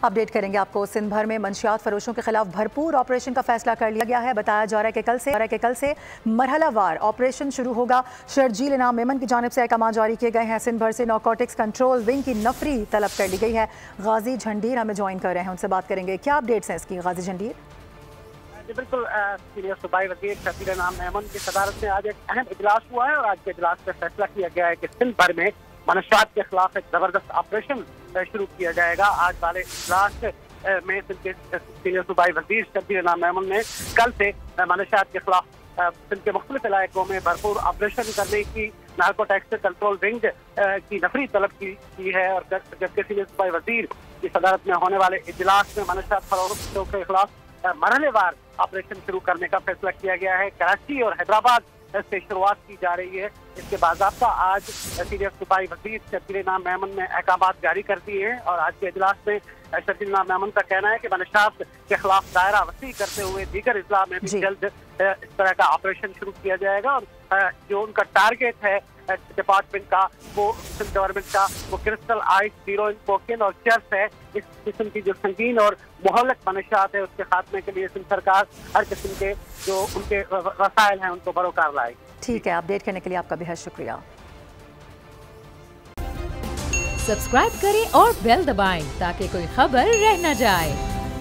Update करेंगे आपको। सिंध भर में मंशियात फरोशों के खिलाफ भरपूर ऑपरेशन का फैसला कर लिया गया है। बताया जा रहा है कि कल से मरहलावार ऑपरेशन शुरू होगा। शर्जील इनाम मेमन की जानिब से अहकाम जारी किए गए हैं। सिंध भर से नारकोटिक्स कंट्रोल विंग की नफरी तलब कर ली गई है। गाजी झंडीर हमें ज्वाइन कर रहे हैं, उनसे बात करेंगे। क्या अपडेट्स हैं इसकी गाजी झंडीर? बिल्कुल, सीनियर सूबाई वज़ीर शर्जील इनाम मेमन की सदारत में आज एक अहम इजलास हुआ है और आज के इजलास में फैसला किया गया है कि सिंध भर में मनशियात के खिलाफ एक जबरदस्त ऑपरेशन शुरू किया जाएगा। आज वाले इजलास में सिंध के सीनियर सूबाई वज़ीर शर्जील इनाम मेमन ने कल से मनशियात के खिलाफ सिंध के मुख्तलिफ इलाकों में भरपूर ऑपरेशन करने की नारकोटिक्स कंट्रोल विंग की नफरी तलब की है। और जबकि सीनियर सूबाई वज़ीर की सदारत में होने वाले इजलास में मनशियात फरोशों के खिलाफ मरहलेवार ऑपरेशन शुरू करने का फैसला किया गया है। कराची और हैदराबाद से शुरुआत की जा रही है। इसके बाज़ाब्ता आज सीनियर सूबाई वज़ीर शर्जील इनाम मेमन ने अहकाम जारी कर दिए हैं और आज के इजलास में शर्जील इनाम मेमन का कहना है कि मनशियात के खिलाफ दायरा वसी करते हुए दीगर इजला में भी जल्द इस तरह का ऑपरेशन शुरू किया जाएगा। और जो उनका टारगेट है डिपार्टमेंट का, वो गवर्नमेंट का, वो क्रिस्टल आइस, हीरोइन, कोकेन और चर्स है। इस किस्म की जो संगीन और मुहल्लक मनशियात है उसके खात्मे के लिए सिंध सरकार हर किस्म के जो उनके वसाइल हैं उनको बरोकार लाएगी। ठीक है, अपडेट करने के लिए आपका बेहद शुक्रिया। सब्सक्राइब करें और बेल दबाएं ताकि कोई खबर रह न जाए।